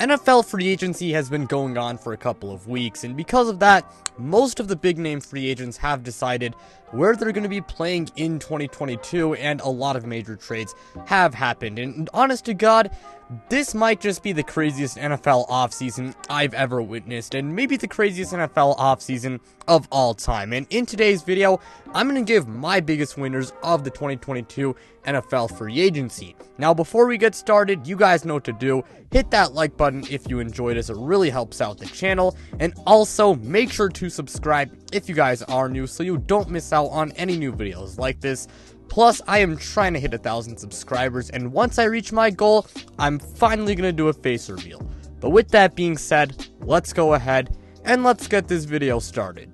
NFL free agency has been going on for a couple of weeks, and because of that, most of the big name free agents have decided where they're going to be playing in 2022, and a lot of major trades have happened. And honest to God, this might just be the craziest NFL offseason I've ever witnessed, and maybe the craziest NFL offseason of all time. And in today's video, I'm going to give my biggest winners of the 2022 NFL free agency. Now, before we get started, you guys know what to do. Hit that like button if you enjoyed this. It really helps out the channel. And also, make sure to subscribe if you guys are new so you don't miss out on any new videos like this. Plus, I am trying to hit 1,000 subscribers, and once I reach my goal, I'm finally going to do a face reveal. But with that being said, let's go ahead and let's get this video started.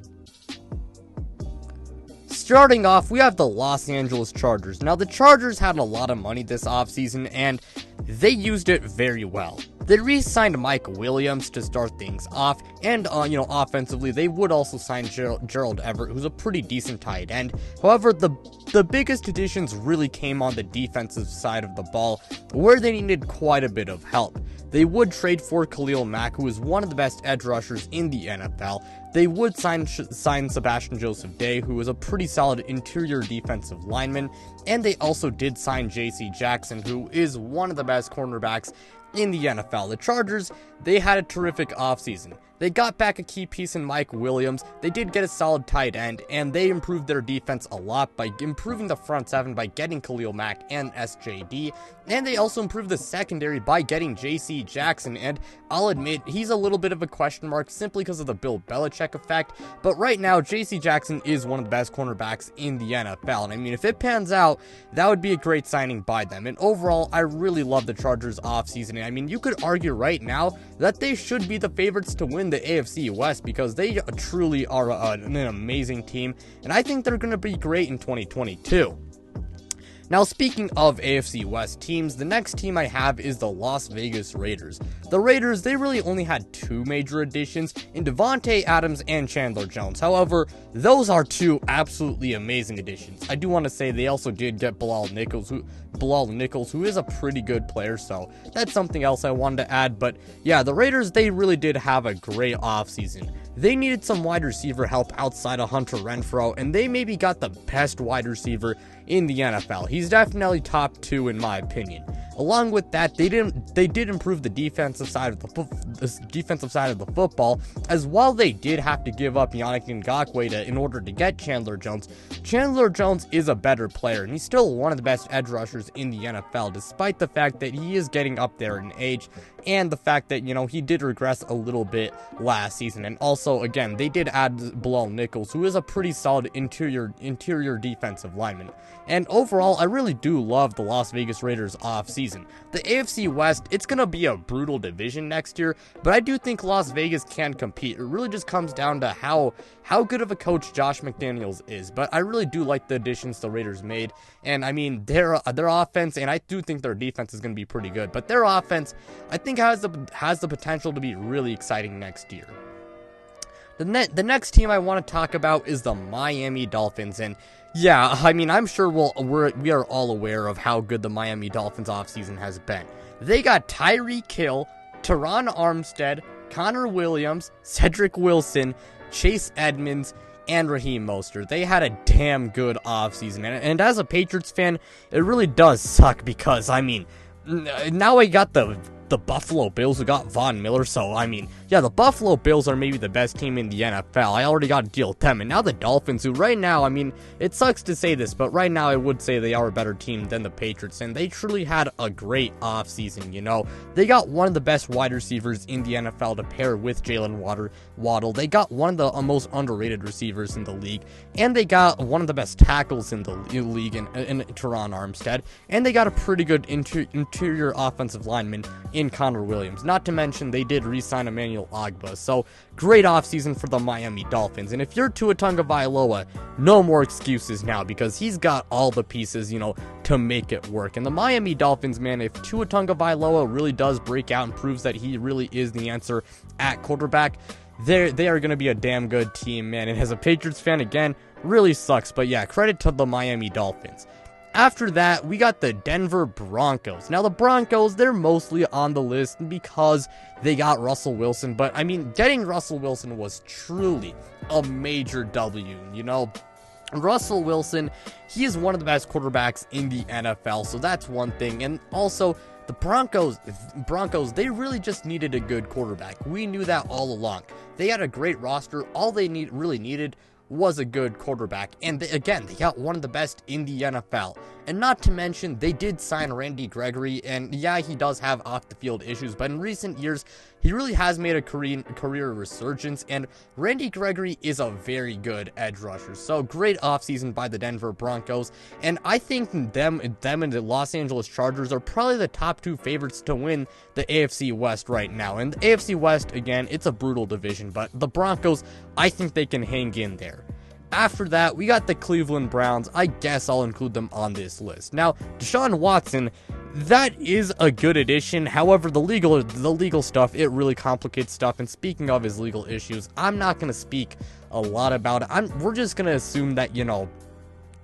Starting off, we have the Los Angeles Chargers. Now, the Chargers had a lot of money this offseason, and they used it very well. They re-signed Mike Williams to start things off, and, offensively, they would also sign Gerald Everett, who's a pretty decent tight end. However, the biggest additions really came on the defensive side of the ball, where they needed quite a bit of help. They would trade for Khalil Mack, who is one of the best edge rushers in the NFL. They would sign Sebastian Joseph Day, who is a pretty solid interior defensive lineman, and they also did sign J.C. Jackson, who is one of the best cornerbacks in the NFL. The Chargers, they had a terrific offseason. They got back a key piece in Mike Williams, they did get a solid tight end, and they improved their defense a lot by improving the front seven by getting Khalil Mack and SJD, and they also improved the secondary by getting J.C. Jackson, and I'll admit, he's a little bit of a question mark simply because of the Bill Belichick effect, but right now, J.C. Jackson is one of the best cornerbacks in the NFL, and I mean, if it pans out, that would be a great signing by them, and overall, I really love the Chargers offseason, and I mean, you could argue right now that they should be the favorites to win the AFC West because they truly are an amazing team, and I think they're going to be great in 2022. Now, speaking of AFC West teams, the next team I have is the Las Vegas Raiders. The Raiders, they really only had two major additions in Devontae Adams and Chandler Jones. However, those are two absolutely amazing additions. I do want to say they also did get Bilal Nichols, who is a pretty good player, so that's something else I wanted to add. But yeah, the Raiders, they really did have a great offseason. They needed some wide receiver help outside of Hunter Renfrow, and they maybe got the best wide receiver in the NFL. He's definitely top two in my opinion. Along with that, they did improve the defensive side of the football, as while they did have to give up Yannick Ngakoue in order to get Chandler Jones. Chandler Jones is a better player, and he's still one of the best edge rushers in the NFL, despite the fact that he is getting up there in age, and the fact that, he did regress a little bit last season. And also, again, they did add Bilal Nichols, who is a pretty solid interior defensive lineman. And overall, I really do love the Las Vegas Raiders offseason. The AFC West, it's going to be a brutal division next year, but I do think Las Vegas can compete. It really just comes down to how good of a coach Josh McDaniels is. But I really do like the additions the Raiders made. And I mean, their offense, and I do think their defense is going to be pretty good, but their offense, I think, has the potential to be really exciting next year. The next team I want to talk about is the Miami Dolphins, and yeah, I mean, I'm sure we are all aware of how good the Miami Dolphins offseason has been. They got Tyreek Hill, Teron Armstead, Connor Williams, Cedric Wilson, Chase Edmonds, and Raheem Mostert. They had a damn good offseason, and as a Patriots fan, it really does suck because, I mean, now I got the Buffalo Bills who got Von Miller, so I mean, yeah, the Buffalo Bills are maybe the best team in the NFL. I already got to deal with them, and now the Dolphins, who right now, I mean, it sucks to say this, but right now I would say they are a better team than the Patriots, and they truly had a great offseason, They got one of the best wide receivers in the NFL to pair with Jalen Waddle. They got one of the most underrated receivers in the league, and they got one of the best tackles in the league in Teron Armstead, and they got a pretty good interior offensive lineman in Connor Williams. Not to mention, they did re-sign Emmanuel Ogbah. So, great offseason for the Miami Dolphins. And if you're Tua Tagovailoa, no more excuses now, because he's got all the pieces, to make it work. And the Miami Dolphins, man, if Tua Tagovailoa really does break out and proves that he really is the answer at quarterback, they are going to be a damn good team, man. And as a Patriots fan, again, really sucks. But yeah, credit to the Miami Dolphins. After that, we got the Denver Broncos. Now, the Broncos, they're mostly on the list because they got Russell Wilson. But, I mean, getting Russell Wilson was truly a major W. You know, Russell Wilson, he is one of the best quarterbacks in the NFL. So that's one thing. And also, the Broncos, they really just needed a good quarterback. We knew that all along. They had a great roster. All they really needed was a good quarterback, and they got one of the best in the NFL. And not to mention, they did sign Randy Gregory, and yeah, he does have off-the-field issues, but in recent years, he really has made a career resurgence, and Randy Gregory is a very good edge rusher. So great offseason by the Denver Broncos, and I think them and the Los Angeles Chargers are probably the top two favorites to win the AFC West right now. And the AFC West, again, it's a brutal division, but the Broncos, I think they can hang in there. After that, we got the Cleveland Browns. I guess I'll include them on this list. Now, Desean Watson, that is a good addition. However, the legal stuff, it really complicates stuff. And speaking of his legal issues, I'm not going to speak a lot about it. We're just going to assume that, you know,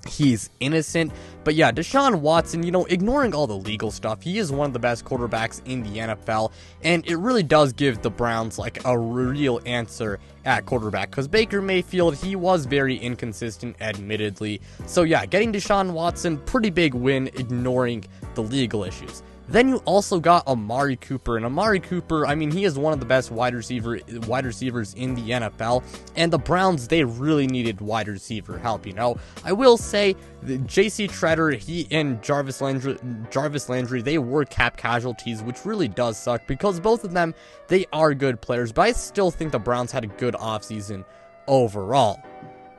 he's innocent. But yeah, Desean Watson, you know, ignoring all the legal stuff, he is one of the best quarterbacks in the NFL, and it really does give the Browns like a real answer at quarterback, because Baker Mayfield, he was very inconsistent, admittedly. So yeah, getting Desean Watson, pretty big win, ignoring the legal issues. Then you also got Amari Cooper, and Amari Cooper, I mean, he is one of the best wide receivers in the NFL, and the Browns, they really needed wide receiver help, you know. I will say, J.C. Treader, he and Jarvis Landry, they were cap casualties, which really does suck, because both of them, they are good players, but I still think the Browns had a good offseason overall.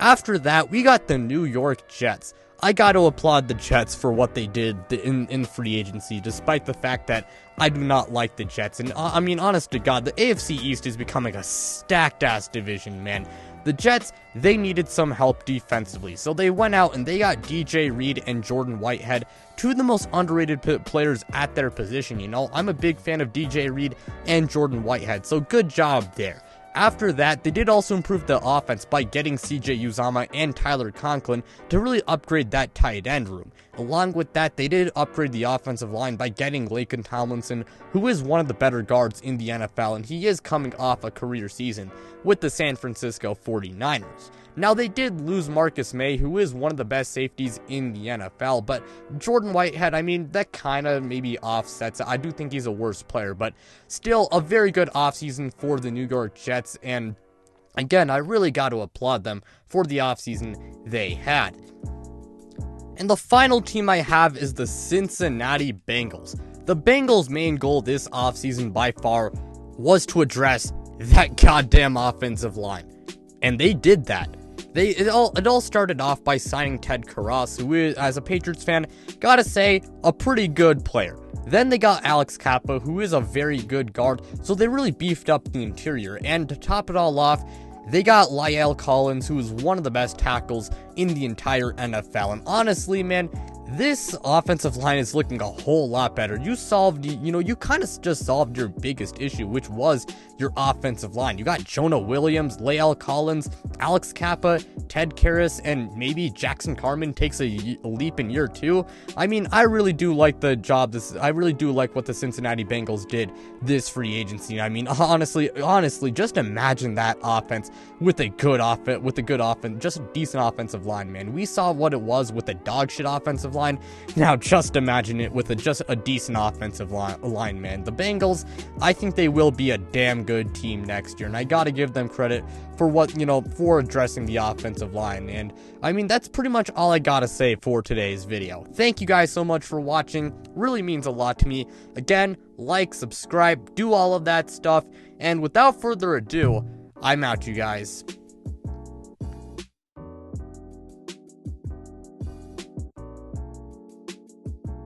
After that, we got the New York Jets. I got to applaud the Jets for what they did in free agency, despite the fact that I do not like the Jets. And I mean, honest to God, the AFC East is becoming a stacked-ass division, man. The Jets, they needed some help defensively, so they went out and they got DJ Reed and Jordan Whitehead, two of the most underrated players at their position, you know. I'm a big fan of DJ Reed and Jordan Whitehead, so good job there. After that, they did also improve the offense by getting CJ Uzomah and Tyler Conklin to really upgrade that tight end room. Along with that, they did upgrade the offensive line by getting Laken Tomlinson, who is one of the better guards in the NFL, and he is coming off a career season with the San Francisco 49ers. Now, they did lose Marcus May, who is one of the best safeties in the NFL, but Jordan Whitehead, I mean, that kind of maybe offsets it. I do think he's a worse player, but still a very good offseason for the New York Jets, and again, I really got to applaud them for the offseason they had. And the final team I have is the Cincinnati Bengals. The Bengals' main goal this offseason by far was to address that goddamn offensive line, and they did that. It all started off by signing Ted Karras, who is, as a Patriots fan, gotta say, a pretty good player. Then they got Alex Kappa, who is a very good guard, so they really beefed up the interior. And to top it all off, they got Lyle Collins, who is one of the best tackles in the entire NFL. And honestly, man, this offensive line is looking a whole lot better. You kind of just solved your biggest issue, which was your offensive line. You got Jonah Williams, Lyle Collins, Alex Kappa, Ted Karras, and maybe Jackson Carman takes a leap in year 2. I mean, I really do like the job. I really do like what the Cincinnati Bengals did this free agency. I mean, honestly, just imagine that offense with a good offense, just a decent offensive line, man. We saw what it was with a dog shit offensive line. Now just imagine it with just a decent offensive line, man. The Bengals, I think they will be a damn good team next year, and I gotta give them credit for for addressing the offensive line. And I mean, that's pretty much all I gotta say for today's video. Thank you guys so much for watching. Really means a lot to me. Again, like, subscribe, do all of that stuff, and without further ado, I'm out, you guys.